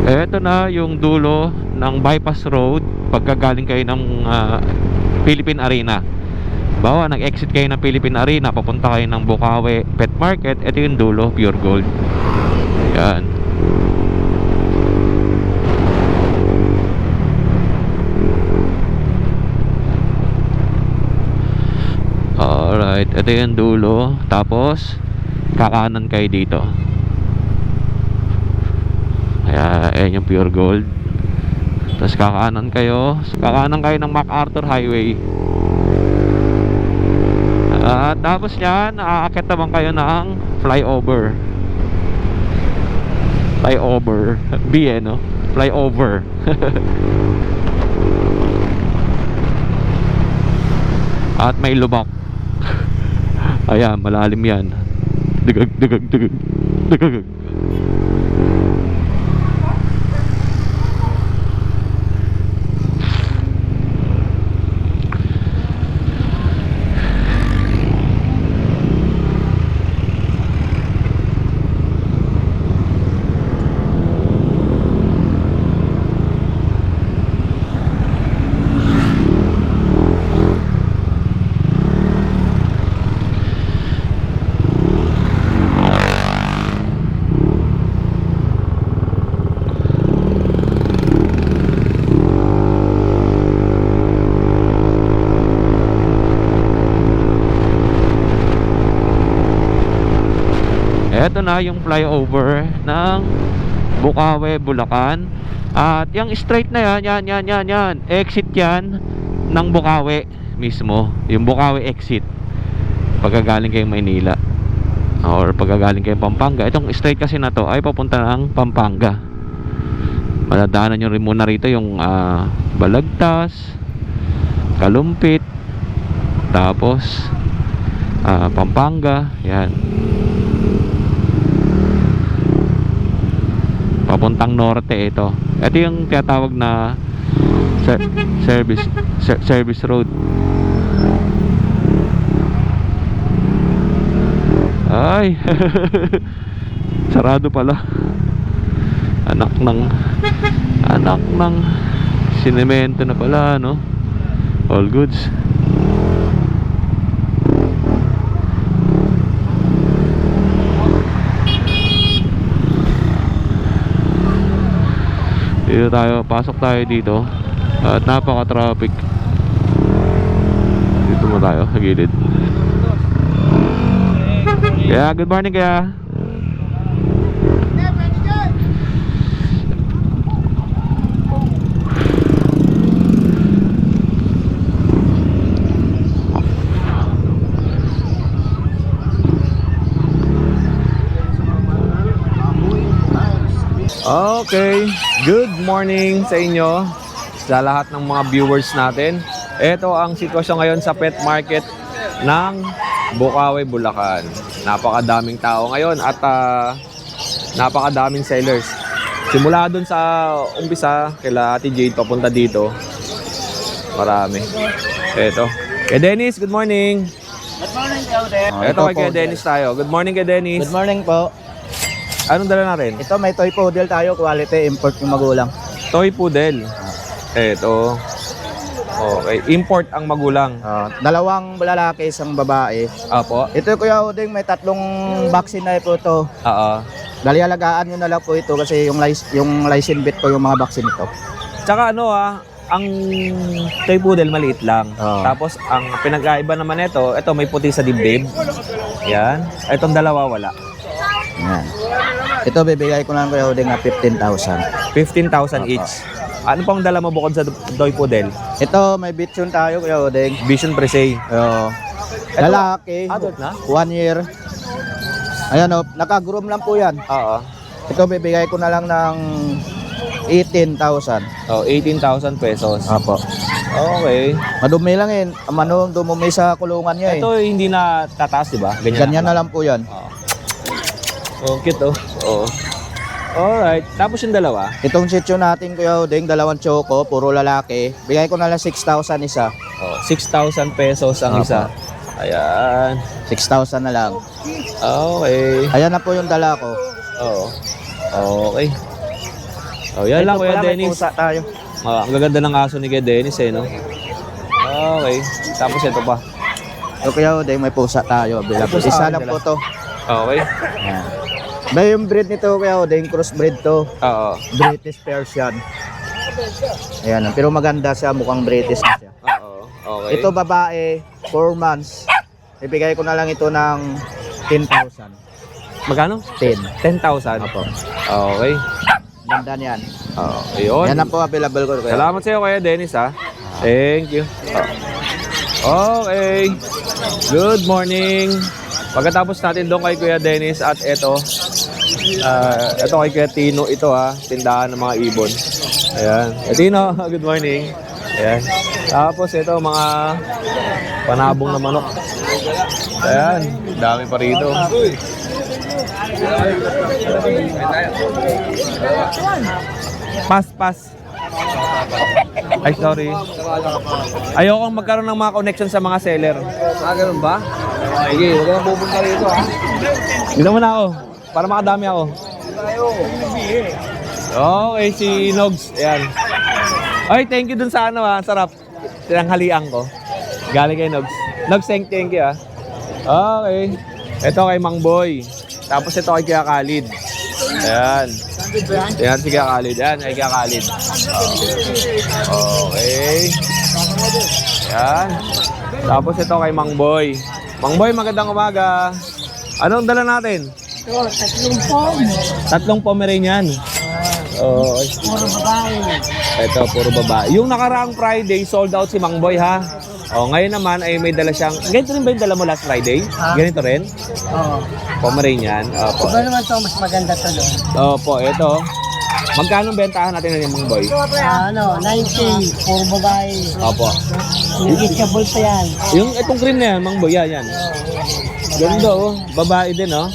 Eto na yung dulo ng bypass road pagkagaling kayo ng Philippine Arena. Bawa nag-exit kayo ng Philippine Arena, papunta kayo ng Bukawi Pet Market. Ito yung dulo, Pure Gold. Ayan. Alright, ito yung dulo. Tapos kakanan kayo dito. Ayan yung Pure Gold. Tapos kakanan kayo ng MacArthur Highway. Tapos yan, aakyat naman kayo ng flyover. B no? Flyover. At may lubak. Ayan, malalim yan. Dugag. Ito na yung flyover ng Bukawi, Bulacan. At yung straight na yan, exit yan ng Bukawi mismo. Yung Bukawi exit pagkagaling kayong Maynila or pagkagaling kayong Pampanga. Itong straight kasi na to ay papunta ng Pampanga. Madadaanan nyo rin muna rito yung Balagtas, Kalumpit, tapos Pampanga. Yan, papuntang norte ito. Ito yung tinatawag na service road. Ay. Sarado pala. Anak ng sinemento na pala, no? All goods. Dito tayo, pasok tayo dito. At napaka-traffic. Dito mo tayo, sa gilid. Kaya, good morning kaya. Okay, good morning sa inyo, sa lahat ng mga viewers natin. Ito ang sitwasyon ngayon sa pet market ng Bukawi, Bulacan. Napakadaming tao ngayon at napakadaming sellers. Simula dun sa umpisa kila Ate Jade papunta dito, marami. Ito, kay Dennis, good morning. Good morning, Claude. Ito kay Dennis tayo. Good morning kay Dennis. Good morning po. Anong dala natin? Ito may toy poodle tayo, quality import yung magulang. Toy poodle. Ito. Okay, import ang magulang. Dalawang lalaki, isang babae. Apo. Ito Kuya Uding, may 3 vaccine na po ito. Oo. Dali alagaan nyo na lang po ito kasi yung license bit ko yung mga vaccine ito. Tsaka ang toy poodle maliit lang. Tapos ang pinagkaiba naman ito may puti sa dibdib. Yan. Itong dalawa wala. Yan. Ito bibigay ko lang Kuya Uding na 15,000. 15,000 each. Ano pang dala mo bukod sa toy poodle? Ito may Bichon tayo Kuya Uding. Vision Presay. Lalaki. Adult na? 1 year. Ayan o, naka-groom lang po yan. Oo. Ito bibigay ko na lang ng 18,000. 18,000 pesos. Apo. Okay. Madumi lang eh. Manong dumumi sa kulungan niya eh. Ito hindi na tataas, di ba? Ganyan na lang po yan. Oh, cute oh. Oo. Alright. Tapos yung dalawa? Itong sityo natin Kuya Uding, 2 choco, puro lalaki. Bigay ko na lang 6,000 isa. 6,000 pesos ang Apo. isa. Ayan. 6,000 na lang. Okay. Ayan na po yung dala ko. Oo. Okay. Oh, yan lang Ito Kuya pala, may Dennis. pusa tayo. Ang gaganda ng aso ni Kuya Dennis eh, no? Okay. Tapos ito pa. So Kuya Deng, may pusa tayo. Available. Pusa Isa ka lang dala. po to. Okay. Yan. May yung breed nito Kuya Deng, crossbreed to. Oo. British Persian. Ayan, pero maganda siya, mukhang British na siya. Oo. Okay. Ito babae, 4 months. Ibigay ko na lang ito ng 10,000. Magkano? 10. 10,000. Apo. Okay. Ganda niyan. Oo. Ayun. Yan na po available ko. Kuya. Salamat sa iyo Kuya Dennis ha. Thank you. Okay. Good morning. Pagkatapos natin doon kay Kuya Dennis at ito kay Kuya Tino ito ha, tindahan ng mga ibon. Ayan. Kuya Tino, good morning. Ayan. Tapos ito mga panabong na manok. Ayan, dami pa rito. Pas. Ay, sorry. Ayokong magkaroon ng mga connection sa mga seller. Ganun ba? Sige, huwag kang pupunta rito ha. Dito muna ako, para makadami ako. Okay, si Nogs. Ayan. Ay, thank you dun sa ano ha. Sarap. Tinanghalian ko. Galing kay Nogs. Nogs, thank you ha. Okay. Ito kay Mang Boy. Tapos ito kay Kuya Khalid. Ayan. Ayan si Kuya Khalid. Ayan, kay Kuya Khalid. Okay. Ayan. Tapos ito kay Mang Boy. Mang Boy, magandang umaga. Anong dala natin? Ito, tatlong pom. Tatlong Pomeranian. Oh, Puro babae. ito, puro babae. Yung nakaraang Friday, sold out si Mang Boy ha. Oh, ngayon naman ay may dala siyang... Ganito rin ba yung dala mo last Friday? Ha? Ganito rin? Oo. Pomeranian. Opo. Iba naman ito, mas maganda to doon. Opo, ito. Magkano bentahan natin ng Mang Boy? 9K, puro babae. Opo. Negotiable pa yan. Yung itong cream na yan, Mang Boy, yan. Ganda oh. Babae din oh.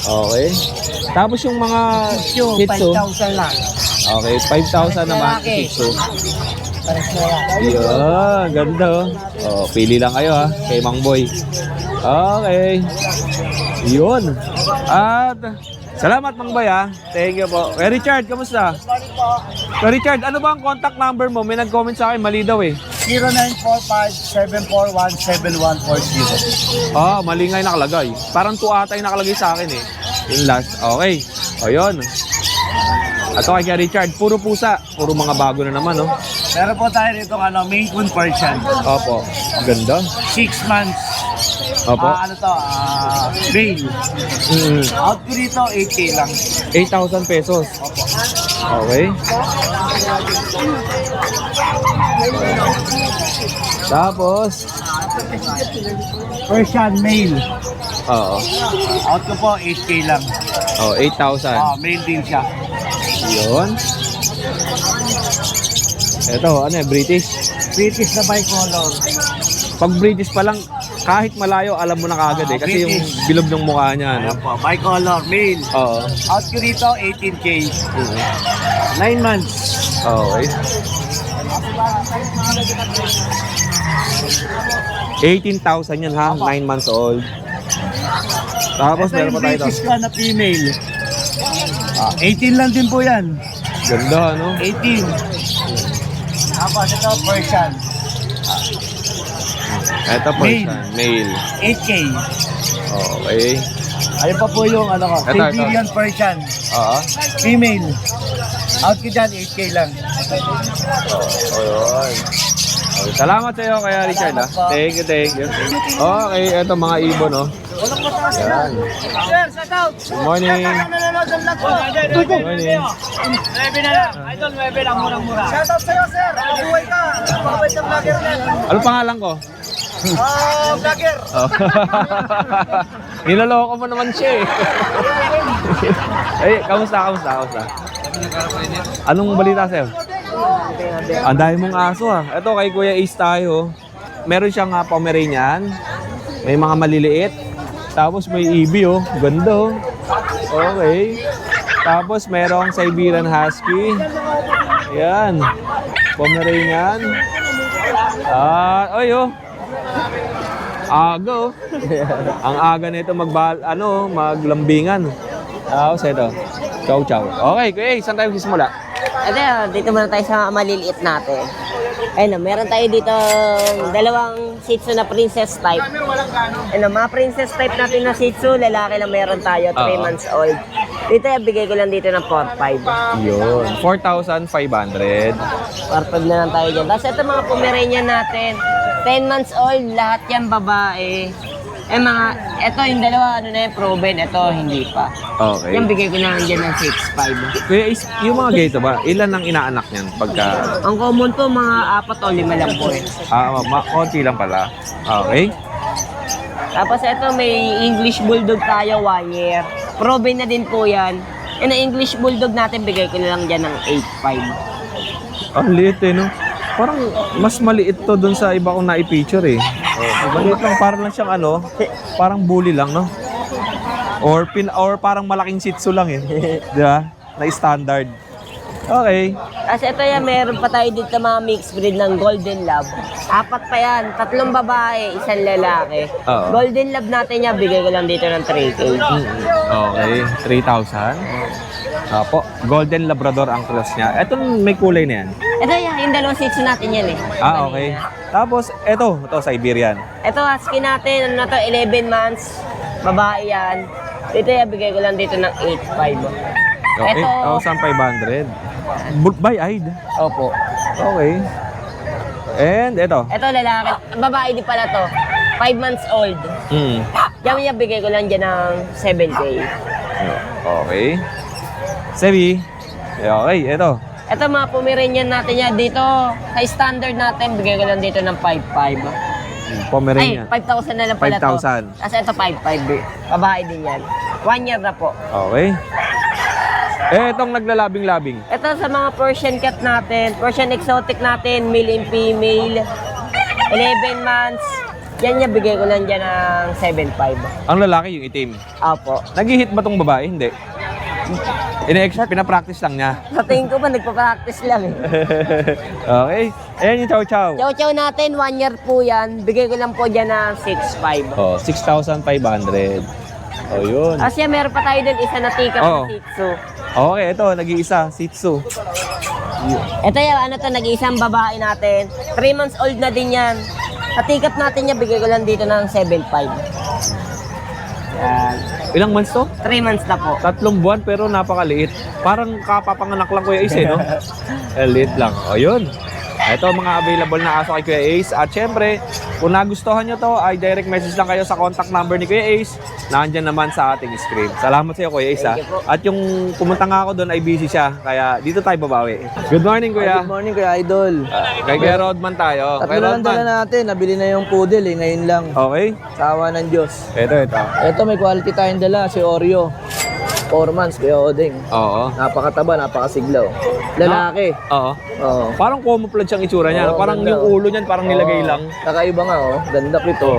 Okay. Tapos yung mga Shih Shih Tzu. 5,000 lang. Okay, 5,000 naman Lalaki. Shih Tzu. Pares na yan. Yun, ganda oh. Oh, pili lang kayo ha, kay Mang Boy. Okay. Yun. At salamat Mang Boy ha. Thank you po. Kuya Richard, kamusta? Kuya Richard, ano ba ang contact number mo? May nag-comment sa akin, mali daw eh. 0945-741-7140. Ah, mali nga yung nakalagay. Parang 2 ata yung nakalagay sa akin eh. Yung last. Okay. O yun. At kay Kuya Richard, puro pusa. Puro mga bago na naman, no? Meron po tayo rito Maine Coon Persian. Opo. Ganda. 6 months. Opo. Bail. Out ko dito, 8K lang. 8,000 pesos. Opo. Okay. Tapos, Persian male. oo. Out ko po, 8K lang. Oh, 8,000. Male din siya. Yun. Ito, ano eh, British. British na bicolor. Pag British pa lang, kahit malayo, alam mo na kagad eh. Kasi yung British. bilog ng mukha niya, no? Ayan po, bicolor, male. Oo. Out ko dito, 18K. Mhm. 9 months. Okay. 18,000 yan ha, 9 months old. Tapos Ito meron yung pa tayo ito. British ko na female. 18 lang din po yan. Ganda, no? 18. Tapos ito, Persian. Ito po Male. siya, male. 8K. Okay. Ayun pa po yung ano ko, Ito. Siberian Persian. Oo. Female. Out ko dyan, 8K lang. Ayun. Okay, salamat sa iyo kaya Richard ha. Thank you, thank you. Okay, ito mga ibon no. Yan. Sir, shout out! Good morning. Nanonood ng vlog ko. Good morning. 9 na lang. Idol, 9 lang, murang-mura. Shout out sa'yo, sir. Mabuhay ka. Mabuhay ka vlogger na. Ano pangalan ko? Vlogger. Oh. Niloloko mo naman siya eh. Eh, kamusta? Anong balita sa'yo? Ang dami mong aso ha. Ito kay Kuya Ace tayo. Meron siyang Pomeranian. May mga maliliit. Tapos may EB oh. Ganda oh. Okay. Tapos merong Siberian Husky. Ayan. Pomeranian. Ay oh. Aga oh. Ang aga nito maglambingan. Tapos ito. Chow chow. Okay, Kuya Ace, saan tayo sisimula? Ito, dito muna tayo sa maliliit natin. Ayun, meron tayo dito dalawang Shih Tzu na princess type. Ayun, mga princess type natin na Shih Tzu, lalaki lang meron tayo, 3 Oo. months old. Dito, bigay ko lang dito ng 4-5. Yun. 4,500. 4-5 na lang tayo dyan. Tapos ito mga Pomeranian natin, 10 months old, lahat yan babae. Ito yung dalawa, ano na yung proven, ito hindi pa. Okay. Yan, bigay ko na lang dyan ng 6-5. Kuya Ace, yung mga ganito ba, ilan ang inaanak niyan pagka... Ang common po, mga 4 o 5 lang po eh. Konti lang pala. Okay. Tapos ito may English Bulldog tayo 1 year. Proven na din po yan. Yan ang English Bulldog natin, bigay ko na lang dyan ng 8.5. Ang liit eh, no? Parang mas maliit to dun sa iba kong na-i-picture eh. Maliit lang, parang lang siyang ano, parang bully lang, no? Or parang malaking Shih Tzu lang eh. Di ba? Na standard. Okay. Tapos ito yan, meron pa tayo dito mga mixed breed ng Golden Lab. 4 pa yan, 3 babae, 1 lalaki. Oo. Golden Lab natin yan, bigay ko lang dito ng 3K. Okay. 3,000. Apo. Golden Labrador ang cross niya. Ito may kulay na yan. Ito yan, yung dalawang Shih Tzu natin yan eh. Okay. Tapos, ito Siberian. Ito, husky natin, ano na to, 11 months, babae yan. Dito yan, bigay ko lang dito ng 8.5. So, Ito, 8,500. By-eyed. opo. Okay. And ito. Ito lalaki, babae din pala to. 5 months old. Yan niya bigay ko lang dyan ng 7K. Okay. Sebi. Okay, ito. Ito mga Pomeranian natin yan. Dito, sa standard natin, bigay ko lang dito ng 5.5. Ay, Pomeranian. 5,000 na lang pala to. 5,000. Kasi ito 5.5. Babae din yan. 1 year na po. Okay. Itong naglalabing-labing. Ito sa mga Persian cat natin, Persian exotic natin, male and female. 11 months. Yan niya, bigay ko lang dyan ng 7.5. Ang lalaki yung itim. Opo. Nag-hit ba tong babae? Hindi. Pinapractice lang niya. Sa tingin ko ba, nagpa-practice lang eh. Okay. Ayan yung chow chow. Chow-chow natin, 1 year po yan. Bigay ko lang po dyan ng 6.5. Oh, 6,500. Oh, yun. Kasi meron pa tayo din isa na tikap Oo. na Shih Tzu. Okay, ito, nag-iisa, Shih Tzu. Ito yung ano to, nag-iisang babae natin. 3 months old na din yan. Sa tikap natin niya, bigay ko lang dito ng 7.5. Yan. Ilang months to? 3 months na po. 3 buwan pero napakaliit. Parang kapapanganak lang Kuya Ace, no? Liit lang. O, yun. Ito mga available na aso kay Kuya Ace. At syempre, kung nagustuhan nyo to, ay direct message lang kayo sa contact number ni Kuya Ace. Nandyan naman sa ating screen. Salamat sa iyo Kuya Ace. Thank you po. At yung pumunta nga ako doon ay busy siya. Kaya dito tayo babawi. Good morning Kuya. Good morning Kuya Idol. Kay Kuya Rodman tayo. Tatlo Kuya na lang dala Rodman. natin. Nabili na yung poodle eh. Ngayon lang. Okay. Sa awa ng Diyos. Ito. Ito may quality tayong dala. Si Oreo. 4 months Kuya Odeng. Oo. Napakataba, napakasiglaw. Lalaki. Oo. Oo. Parang camouflage ang itsura niya. Oo, Parang ganda, yung oh. ulo niyan parang nilagay lang. Kakaiba nga oh. Ganda ito.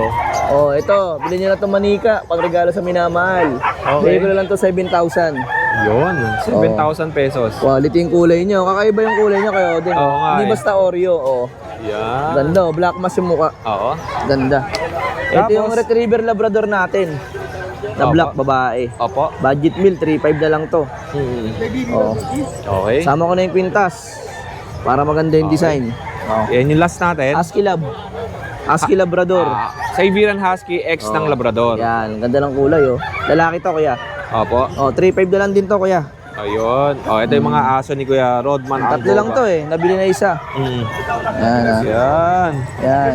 Oh, ito. Bilhin niyo na itong manika. Pagregalo sa minamahal. Okay. Bigay ko na lang ito 7,000. Yun. 7,000 pesos. Quality yung kulay niyo. Kakaiba yung kulay niyo Kuya Odeng. Oo nga Hindi eh. basta Oreo. Oh. Yan. Ganda oh. Black mask yung mukha. Oo. Ganda. Ito Tapos- yung Retriever Labrador natin. Na Opo. black babae. Opo. Budget meal, 3.5 na lang to. Oh. Okay. Sama ko na yung kwintas. Para maganda yung design. Oh. Yan yung last natin. Husky Lab. Husky Labrador. Siberian Husky X ng Labrador. Yan, ganda ng kulay oh. Lalaki to kuya. Opo. Oh, 3.5 na lang din to kuya. Ayun. Ito yung mga aso ni Kuya Rodman. Tatlo lang to eh, nabili na isa. Yan ah. Yan. Yan.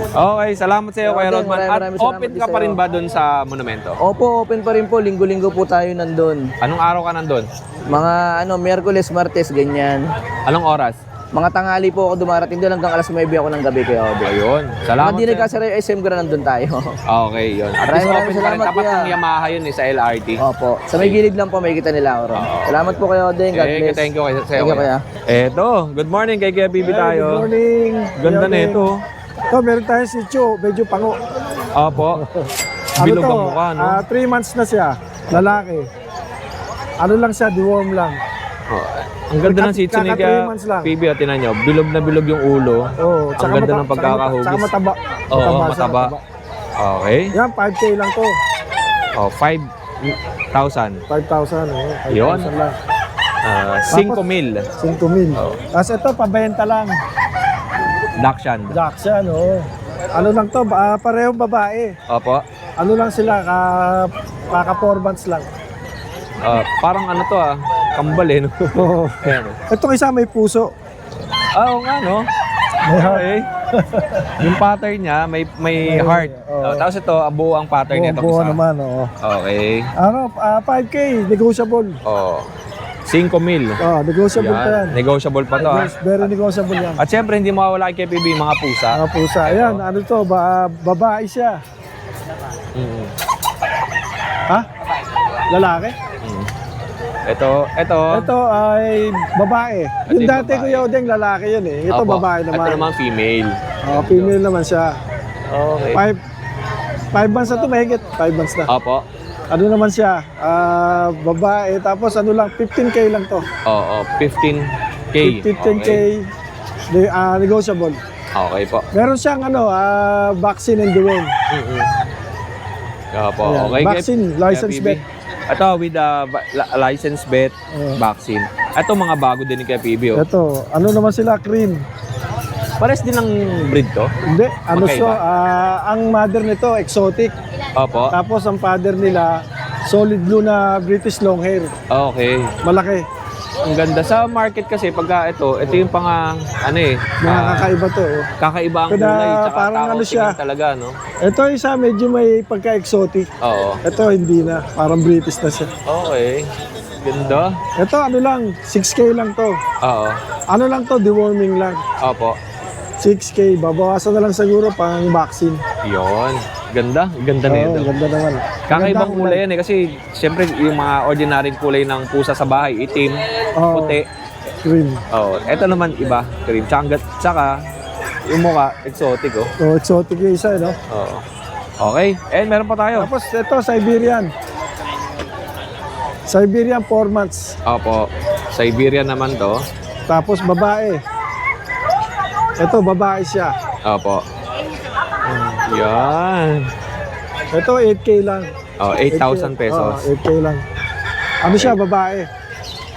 Okay, salamat sa iyo Kuya Okay, Rodman. At maraming salamat open din ka pa sa'yo. rin ba dun sa monumento? Opo, open pa rin po. Linggo-linggo po tayo nandun. Anong araw ka nandun? Mga Miyerkules, Martes, ganyan. Anong oras? Mga tanghali po ako dumarating doon hanggang alas 9 ako ng gabi kaya Obe. Ayun. Mga Salamat di sa iyo. nagkasara yung SM ko na nandun tayo. Okay, yun. At least Maraming open pa rin. salamat, Tapat Kuya. ng Yamaha yun sa LRT. Opo. Sa may gilid lang po, may kita nila ako ron. Salamat po kayo, Odeng. God bless. Thank you sa iyo. Thank you, Kuya. Eto, good morning kay Kuya Bibi tayo. Good morning. Ganda na ito. Ito, meron tayong si Cho, medyo pango. Opo. Bilog ang mukha, no? 3 months na siya, lalaki. Ano lang siya, deworm lang. Ang ganda ng Shih Tzu ni Kaka 3 Kuya months lang. Bibi, tinan nyo. Bilog na bilog yung ulo. Oh, Ang ganda ng pagkakahugis. Tsaka mataba. Oo, siya, mataba. Okay. Yan, 5K lang to. Oh, 5,000. 5,000. Oh. 5,000 Yun. lang. 5,000. 5,000. Tapos ito, pabenta lang. Dachshund. Jackson, oh. Ano lang to, parehong babae. Opo. Ano lang sila, kaka 4 months lang. Parang ano to kambal eh, no? Oo. Ayan. Itong isa may puso. Oo nga, no? May heart. Okay. Yung pattern niya, may heart. Oo. Tapos ito, buo ang pattern nito. Buo naman, oo. Okay. Ano, 5K, negotiable. Oh. 5,000. Negotiable pa yan. Negotiable pa to, ha? Yes, very negotiable yan. At syempre, hindi mawawala kay PB mga pusa. Mga pusa. Ayan, ano to, babae siya. Mm. Ha? Lalaki? Ito. Ito ay babae. Ito Yung yung dati babae. Kuya Odeng, lalaki yun eh. Ito Opo. babae naman. Ito naman female. Female naman siya. Okay. 5 months na to, mahigit. 5 months na. Opo. Ano naman siya? Babae. Tapos ano lang, 15K lang to. Oo, 15K. 15K. Negotiable. Okay po. Meron siyang vaccine and deworm. Opo. Ayan, Okay. vaccine, license PB. vet. Ito with license vet vaccine. Ito mga bago din ni Kuya PB. Oh. Ito, ano naman sila, cream. Pares din ng breed to? Hindi, ano Magkaiba? siya, ang mother nito, exotic. Opo. Tapos ang father nila, solid blue na British long hair. Okay. Malaki. Ang ganda sa market kasi pagka ito yung pang Mga kakaiba to. Oh. kakaiba ang Kaya kulay tsaka parang tao ano siya. tingin talaga, no? Ito isa medyo may pagka-exotic. Oo. Ito hindi na, parang British na siya. Okay. Ganda. Ito ano lang, 6K lang to. Oo. Ano lang to, deworming lang. Opo. 6K, babawasan na lang siguro pang vaccine. Yun. Ganda. Ganda Oo, nito. ganda naman. Kakaibang Ganda kulay yan eh kasi siyempre yung mga ordinary kulay ng pusa sa bahay, itim, Oo. puti. Cream. Oh, eto naman iba, cream. Tsaka yung mukha, exotic oh. So, exotic yung isa, no? Oo. Okay, and meron pa tayo. Tapos ito, Siberian. Siberian 4 months. Opo. Siberian naman to. Tapos babae. Ito, babae siya. Opo. Yan. Ito, 8K lang. Oh, 8,000 pesos. 8K lang. Ano siya, babae.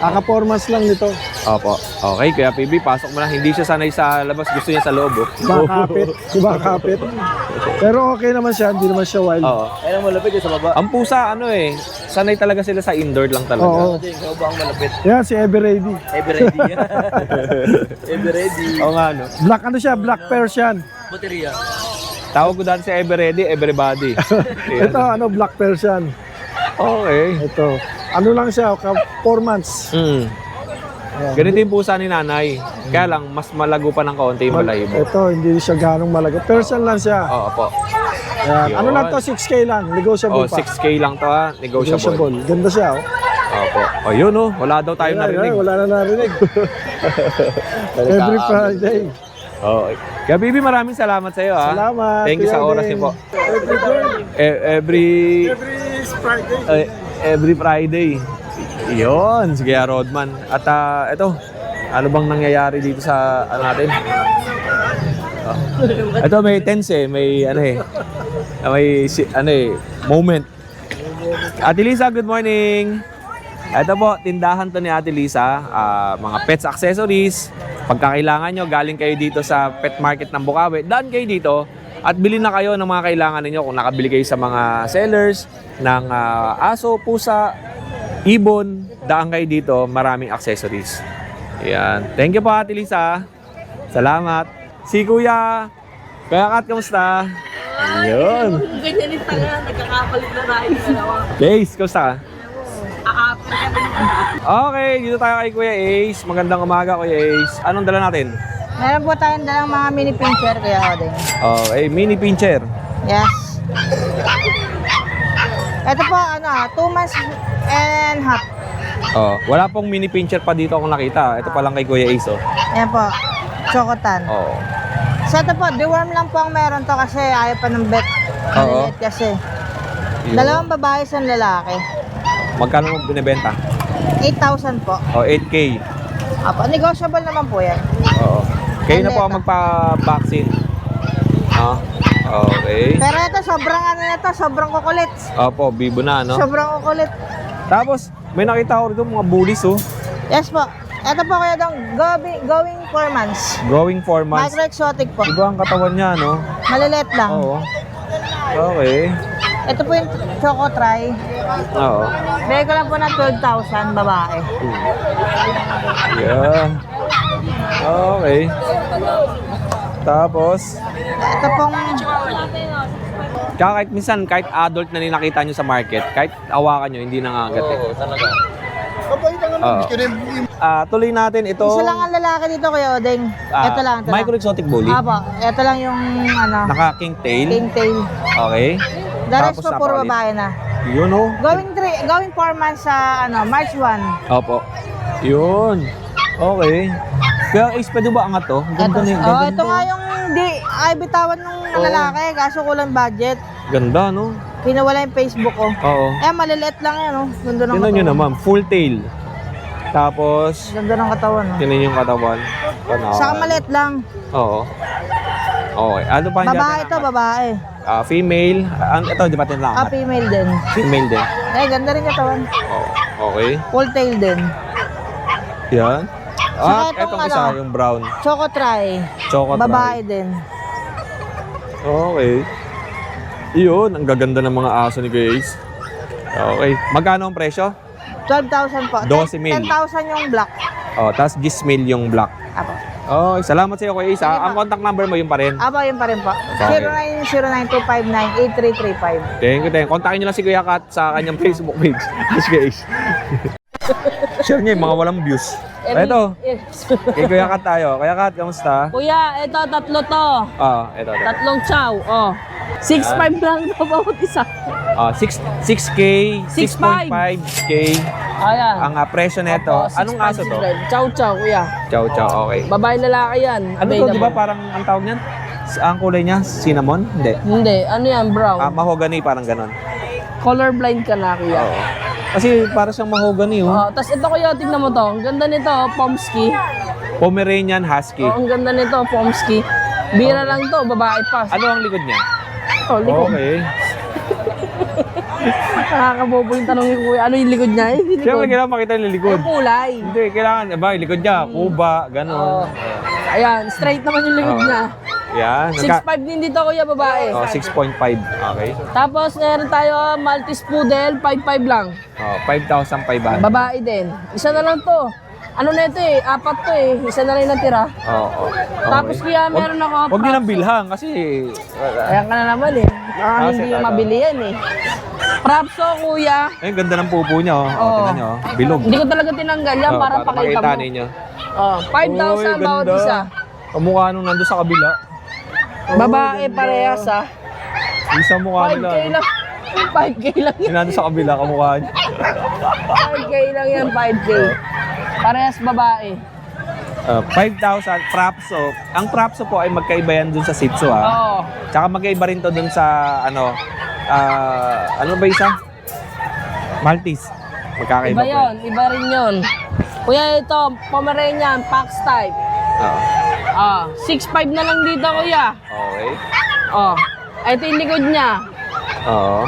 Aka 4 months lang nito. Opo. Okay, Kuya PB, pasok mo na. Hindi siya sanay sa labas, gusto niya sa loob. Oh. Diba kapit? Pero okay naman siya, hindi naman siya wild. Oo. Ayun ang malapit yung sa baba. Ang pusa, sanay talaga sila sa indoor lang talaga. Oo. Sa baba ang malapit. Yan, si Everready. Ever ready yan. Ever ready. Oo nga, no? Black ano siya, Black Persian. Baterya. Tawag ko dati sa Everready, everybody. Ito, Black Persian. Okay. Ito. Ano lang siya, 4 months. Mm. Ganito yung pusa ni nanay. Kaya lang, mas malago pa ng kaunti yung balahibo. Ito, hindi siya ganong malaga. Persian lang siya. Oo po. Yan. Yun. Ano lang to, 6K lang. Negotiable Oh, pa. 6K lang to ha. Negotiable. Ganda siya, oh. Opo. Oh, yun oh. Wala daw tayong narinig. Wala na narinig. Every Friday. Oh. Kaya Bibi, maraming salamat sa iyo ha. Salamat. Thank you sa Kuya oras Deng. niyo po. Every Friday. Every Friday. Yun, sige Rodman. At ito, ano bang nangyayari dito sa natin? Ito may tense may moment. Ate Lisa, good morning. Ito po, tindahan to ni Ate Lisa, mga pets accessories. Pagkakailangan nyo, galing kayo dito sa pet market ng Bukawi, daan kayo dito at bilhin na kayo ng mga kailangan ninyo. Kung nakabili kayo sa mga sellers ng aso, pusa, ibon, daan kayo dito, maraming accessories. Ayan. Thank you po Ate Lisa. Salamat. Si Kuya Kat, kamusta? Ayun. Ganyan yung tanga, nagkakapalit na tayo dalawa. Ace, kamusta? Aapin ka na. Okay, dito tayo kay Kuya Ace. Magandang umaga Kuya Ace. Anong dala natin? Meron po tayong dalang mga mini pincher kaya ako din. Okay, mini pincher. Yes. Ito po, 2 months and half. Oh, wala pong mini pincher pa dito akong nakita. Ito pa lang kay Kuya Ace, oh. Yan po, chocotan. Oh. So ito po, deworm lang po ang meron to kasi ayaw pa ng vet. Oo. Maliliit kasi. Yun. Dalawang babae, isang lalaki. Magkano mo binibenta? 8,000 po. Oh, 8K. Apo, negotiable naman po yan. Oo. Kayo na po ang Maleta. magpa-vaccine. Okay. Pero ito, sobrang ano na to, sobrang kukulit. Opo, bibo na, no? Sobrang kukulit. Tapos, may nakita ko rito mga bullies, oh. Yes po. Ito po kayo dong, going 4 months. Growing 4 months. Micro-exotic po. Iba ang katawan niya, no? Maliliit lang. Oo. Okay. Ito po yung Choco Try. Oo. Bigay ko lang po ng 12,000 babae. Yeah. Okay. Tapos, Ito pong kahit minsan, kahit adult na nakita nyo sa market, kahit awakan nyo, hindi nangagat eh. Oo, talaga. Tuloy natin ito. isa lang ang lalaki dito Kuya Odeng. Ito lang. Ito lang. Micro-exotic bully. Apo, ito lang yung ano, Naka-king tail. king tail. Okay. The rest Tapos po puro napakalit. babae na. Yun, oh. Going 4 months sa ano, March 1. Opo. Yun. Okay. Kaya Ace, pwede ba angat to? Ganda na yung ganda ito nito. nga yung ay bitawan ng lalaki, kaso kulang budget. Ganda, no? Pinawala yung Facebook ko. Oo. Maliliit lang yan, oh. Ganda ng Tingnan nyo katawan. naman, full tail. Tapos, Ganda ng katawan, oh. tingnan yung katawan. Panawan. Saka maliit lang. Oo. Okay. Ano pa hindi Babae to, babae. female. Ito, di ba lang? Female din. Female din. Ganda rin katawan. Oh, okay. Full tail din. Yan. Saka itong Etong isa, ano, yung brown. Choco Try. Choco Babae Try. din. Okay. Iyon, ang gaganda ng mga aso ni Grace. Okay. Magkano ang presyo? 12,000 po. 12,000. 10,000 yung black. Oh, tapos 10,000 yung black. Apo. Okay, salamat sa iyo, Kuya Ace. Sige Ang po. contact number mo yung pa rin. Apo, yun pa rin po. Okay. 0909-259-8335. Thank you. Kontakin nyo lang si Kuya Kat sa kanyang Facebook page. Ask Kuya Ace. Share niya yung mga walang views. Ito, kay Kuya Kat tayo. Kuya Kat, kamusta? Kuya, ito tatlo to. Ito. Tatlong chow. Oh. 6'5 lang na bawat isa. 6K, 6.5. 6.5K Ayan. ang presyo nito. Anong aso to? Chow chow, kuya. Chow chow, okay. Babae lalaki yan. Ano to, di ba parang ang tawag niyan? Ang kulay niya, cinnamon? Hindi. Hindi, ano yan, brown. Mahogany, parang ganon. Colorblind ka na, kuya. Oo. Kasi para siyang mahogany, oh. Oh, tas ito kuya, tignan mo to. Ang ganda nito, Pomsky. Pomeranian Husky. Oh, ang ganda nito, Pomsky. Bira lang to, babae pa. Ano ang likod niya? Oh, likod. Okay. Nakakabobo yung tanong ni kuya. Ano yung likod niya? Yung likod. Siyempre, kailangan makita yung likod. Yung kulay. Hindi, kailangan, yung likod niya, kuba, ganon. Oh. Ayan, straight naman yung likod Oo. niya. Yan. 6'5 din dito kuya, babae. 6.5. Okay. Tapos meron tayo Maltese Poodle, 5'5 lang. 5,500. Babae din. Isa na lang to. Ano na ito eh, 4 to eh. Isa na rin natira. Oo. Tapos kuya, meron ako. Huwag niyo nang bilhan kasi Ayan ka na naman eh. Hindi set, mabili yan eh. Propso kuya. ay ganda ng pupo niya, oh. Oo. Tingnan niyo, oh. Bilog. Hindi ko talaga tinanggal yan para pakita mo. ninyo. Oh, 5,000 bawat isa. Kamukha nung nando sa kabila. Babae parehas ah. Isa mukha 5K nila. lang. 5K lang yan. Yung nando sa kabila, kamukha niya. 5K lang yan, 5K. Parehas babae. 5,000 Prapso. Ang Prapso po ay magkaiba yan dun sa Shih Tzu, ha. Oo. Tsaka magkaiba rin to dun sa ano ba isa? Maltese. Magkakaiba Iba po yun, iba rin yun. Kuya, ito, Pomeranian, Pax type. Oo. 6'5 na lang dito, kuya. Okay. Oh, ito yung likod niya. Oo.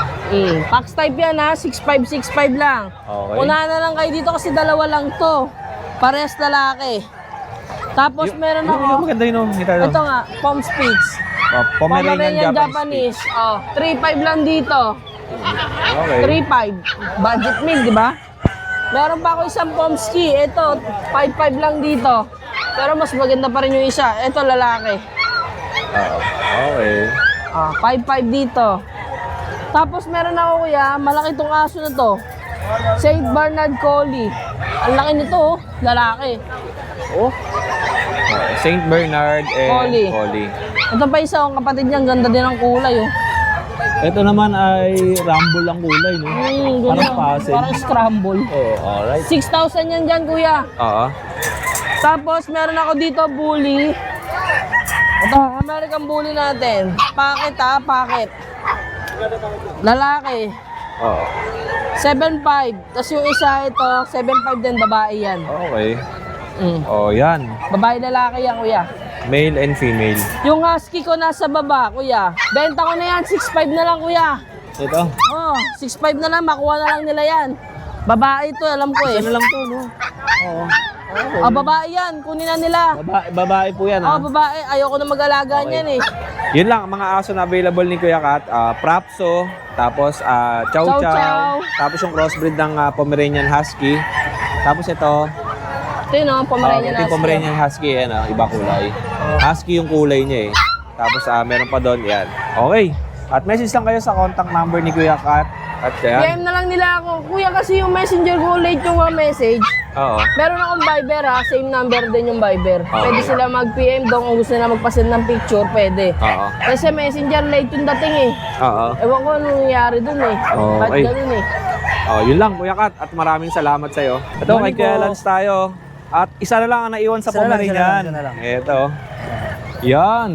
Pax type yan ha, 6'5", 6'5 lang. Okay. Unahan na lang kayo dito kasi dalawa lang to. Parehas lalaki. Tapos meron ako, Yung maganda yun, oh. ito nga, Pom Spitz. Pomeranian Japanese. Japanese. 3'5 lang dito. Okay. 3'5. Budget meal, di ba? Meron pa ako isang Pomsky. Ito, 5'5 lang dito. Pero mas maganda pa rin yung isa. Ito, lalaki. Okay. 5'5 dito. Tapos meron ako kuya, malaki tong aso na to. St. Bernard Collie. Ang laki nito, oh. Lalaki. Oh. St. Bernard and Collie. Collie. Ito pa isa, ang kapatid niya, ang ganda din ng kulay, oh. Ito naman ay rumble ang kulay, no? Parang puzzle. Parang scramble. Oh, alright. 6,000 yan dyan, kuya. Oo. Tapos meron ako dito bully. Ito, American bully natin. Packet ha, packet. Lalaki. Oo. 7'5". Tapos yung isa ito, 7'5 din, babae yan. Okay. Mm. Oh, yan. Babae lalaki yan, kuya. Male and female. Yung husky ko nasa baba, kuya. Benta ko na yan, 6.5 na lang, kuya. Ito. Oh, 6.5 na lang, makuha na lang nila yan. Babae to, alam ko eh. Ano lang to, no? Oo. Ah, babae yan, kunin na nila. Babae po yan, Oh, babae, ayoko na mag-alaga niyan eh. Yun lang, ang mga aso na available ni Kuya Kat. Prapso, tapos Chow Chow Chow, Chow. tapos yung crossbreed ng Pomeranian Husky. Tapos ito, Ito yun, oh, Pomeranian ito yung Husky. Pomeranian Husky, yan, iba kulay. Husky yung kulay niya eh. Tapos meron pa doon, yan. Okay. At message lang kayo sa contact number ni Kuya Kat. At yan. PM na lang nila ako. Kuya, kasi yung messenger ko, late yung message. Oo. Meron akong Viber ha, same number din yung Viber. Okay. Pwede sila mag-PM doon kung gusto nila magpasend ng picture, pwede. Oo. Kasi messenger late yung dating eh. Oo. Ewan ko anong nangyari dun eh. Okay. Ba't ganun eh? Oh, yun lang Kuya Kat at maraming salamat sa iyo. Ito kay Kuya Lance tayo. At isa na lang ang naiwan sa Pomeranian. Ito. Yan.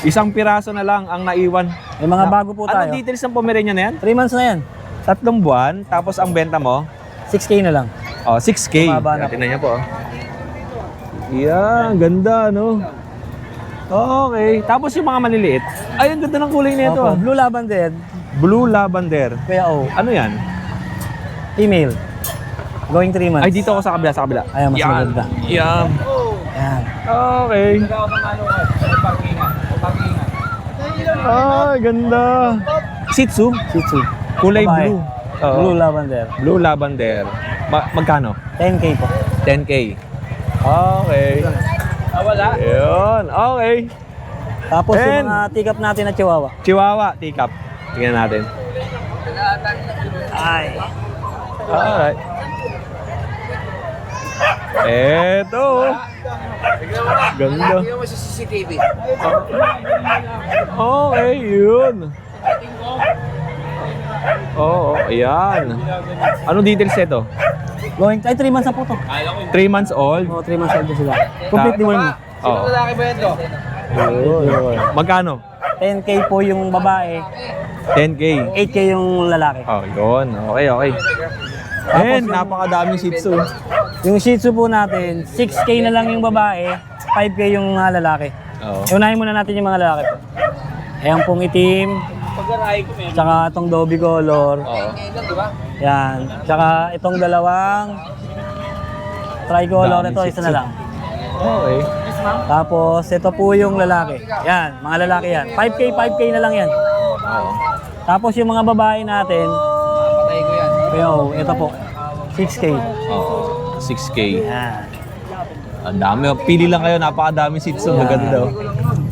Isang piraso na lang ang naiwan. May mga bago po Ano details ng Pomeranian na yan? 3 months na yan. 3 buwan, tapos ang benta mo? 6K na lang. Oh, 6K. Bumaba na po. Tingnan niyo po. Yan, ganda no. Okay, tapos yung mga maliliit. Ay, ang ganda ng kulay nito. Opo, Blue Lavender, Blue lavender. Kuya O, Ano yan? female. Going 3 months. Ay, dito ako sa kabila, sa kabila. Ayan, mas maganda. Yan. Ayan. Okay. Ay, ganda. Shih Tzu? Shih Tzu. Kulay Babae. blue. Oo. Blue Lavender. Blue lavender. Magkano? 10K po. 10K. Okay. Wala? Yun. Okay. Tapos And- yung mga tikap natin na Chihuahua. Chihuahua, teacup. Tingnan natin. Ay. Alright. Eto. Ganda. Okay, yun. Oo, ayan. Anong details nito? Going, ay 3 months na po to. 3 months old. Oo, 3 months old na sila. Complete deworming. Oo. Yun. Magkano? 10K po yung babae, 10K. 8K yung lalaki. Oh, yun. Okay, okay. And napakadaming Shih Tzu. Yung Shih Tzu po natin, 6K na lang yung babae, 5K yung lalaki. Oo. Unahin muna natin yung mga lalaki po. Ayan pong itim, tsaka itong Dobby color. Oo. Yan. Tsaka itong dalawang tricolor, Dami ito Shih isa Tzu. na lang. Okay. Tapos ito po yung lalaki. Yan, mga lalaki yan. 5K na lang yan. Oo. Tapos yung mga babae natin, pero ito po, 6K. Oo. 6K. Yan. Ang dami. Pili lang kayo. Napakadami Shih Tzu. Maganda.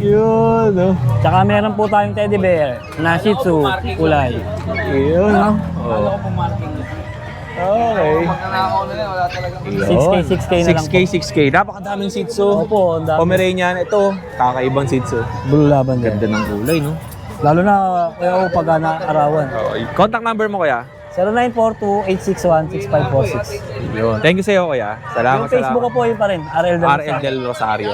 Yun. Oh. Tsaka meron po tayong teddy bear na Shih Tzu kulay. Yun. Oh. Okay. 6K na lang 6K, 6K. Napakadaming Shih Tzu. Opo, ang dami. Pomeranian. Ito, kakaibang Shih Tzu. Blue Lavender. Ganda ng kulay, no? Lalo na kaya pag naarawan. Okay. Contact number mo, kuya? 0942-861-6546. Yun. Thank you sa'yo, kuya. Salamat, Yung Facebook ko salamat. po yun pa rin, RL Del RL Del Rosario.